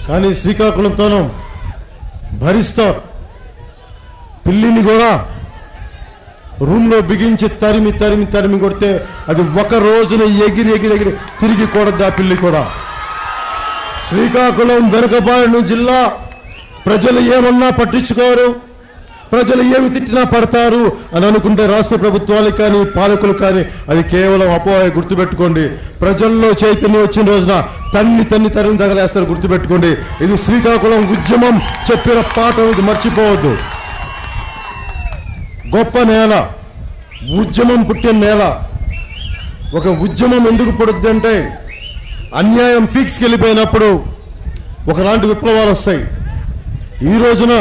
కానీ శ్రీకాకుళంతోనూ భరిస్తారు. పిల్లిని కూడా రూమ్లో బిగించి తరిమి తరిమి తరిమి కొడితే అది ఒక రోజున ఎగిరి ఎగిరి ఎగిరి తిరిగి కొడద్దు ఆ పిల్లి కూడా. శ్రీకాకుళం వెనుకబాడిన జిల్లా, ప్రజలు ఏమన్నా పట్టించుకోరు, ప్రజలు ఏమి తిట్టినా పడతారు అని అనుకుంటే రాష్ట్ర ప్రభుత్వాలకు కానీ పాలకులు కానీ అది కేవలం అపోహ. గుర్తుపెట్టుకోండి, ప్రజల్లో చైతన్యం వచ్చిన రోజున తన్ని తరిమి తగలేస్తారు. గుర్తుపెట్టుకోండి, ఇది శ్రీకాకుళం ఉద్యమం చెప్పిన పాఠం, ఇది మర్చిపోవద్దు. గొప్ప నేల, ఉద్యమం పుట్టిన నేల. ఒక ఉద్యమం ఎందుకు పుడుద్ది అంటే అన్యాయం పీక్స్కి వెళ్ళిపోయినప్పుడు ఒకలాంటి విప్లవాలు వస్తాయి. ఈ రోజున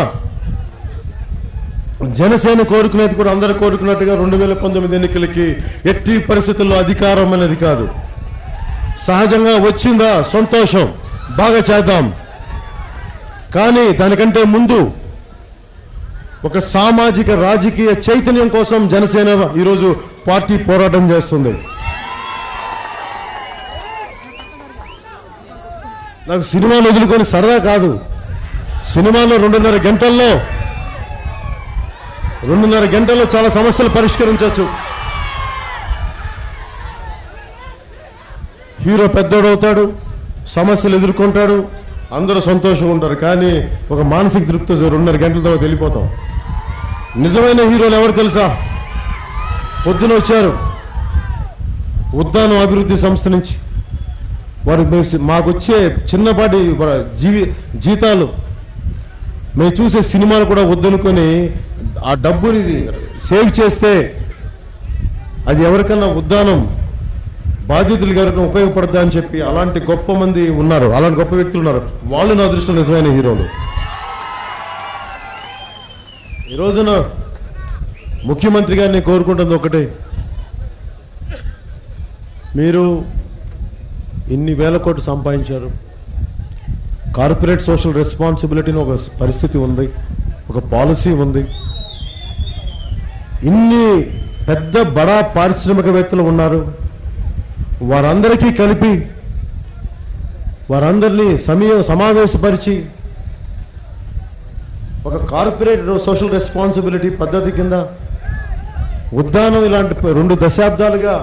జనసేన కోరుకునేది కూడా అందరూ కోరుకున్నట్టుగా 2019 ఎన్నికలకి ఎట్టి పరిస్థితుల్లో అధికారం అనేది కాదు. సహజంగా వచ్చిందా సంతోషం, బాగా చేద్దాం. కానీ దానికంటే ముందు ఒక సామాజిక రాజకీయ చైతన్యం కోసం జనసేన ఈరోజు పార్టీ పోరాటం చేస్తుంది. నాకు సినిమాలు వదులుకొని సరదా కాదు. సినిమాలో 2.5 గంటల్లో చాలా సమస్యలు పరిష్కరించవచ్చు. హీరో పెద్దోడవుతాడు, సమస్యలు ఎదుర్కొంటాడు, అందరూ సంతోషంగా ఉంటారు. కానీ ఒక మానసిక తృప్తి 2.5 గంటల తర్వాత వెళ్ళిపోతాం. నిజమైన హీరోలు ఎవరు తెలుసా? పొద్దున వచ్చారు ఉద్దానం అభివృద్ధి సంస్థ నుంచి, వారు మాకు వచ్చే చిన్నపాటి జీతాలు మేము చూసే సినిమాలు కూడా వద్దనుకొని ఆ డబ్బుని సేవ్ చేస్తే అది ఎవరికన్నా ఉద్దానం బాధ్యతలు గారికి ఉపయోగపడతా అని చెప్పి అలాంటి గొప్ప మంది ఉన్నారు, అలాంటి గొప్ప వ్యక్తులు ఉన్నారు. వాళ్ళు నా దృష్టిలో నిజమైన హీరోలు. ఈ రోజున ముఖ్యమంత్రి గారిని కోరుకుంటుంది ఒకటే, మీరు ఇన్ని వేల కోట్లు సంపాదించారు, కార్పొరేట్ సోషల్ రెస్పాన్సిబిలిటీని ఒక పరిస్థితి ఉంది, ఒక పాలసీ ఉంది. ఇన్ని పెద్ద బడా పారిశ్రామికవేత్తలు ఉన్నారు, వారందరికీ కలిపి వారందరినీ సమావేశపరిచి ఒక కార్పొరేట్ సోషల్ రెస్పాన్సిబిలిటీ పద్ధతి కింద ఉద్దానం ఇలాంటి 2 దశాబ్దాలుగా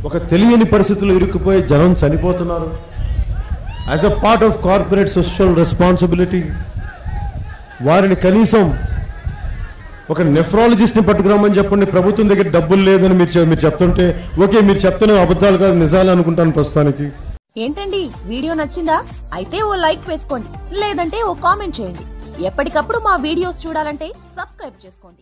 ఒక తెలియని పరిస్థితుల్లో ఇరుక్కుపోయి జనం చనిపోతున్నారు. As a part of corporate social responsibility వారిని కనీసం ఒక నెఫ్రాలజిస్ట్ని పట్టుకురామని చెప్పండి. ప్రభుత్వం దగ్గర డబ్బులు లేదని మీరు చెప్తుంటే ఓకే, మీరు చెప్తున్న అబద్ధాలు కాదు నిజాలు అనుకుంటాను ప్రస్తుతానికి. ఏంటండి వీడియో నచ్చిందా? అయితే ఓ లైక్ వేసుకోండి, లేదంటే ఓ కామెంట్ చేయండి. ఎప్పటికప్పుడు మా వీడియోస్ చూడాలంటే సబ్స్క్రైబ్ చేసుకోండి.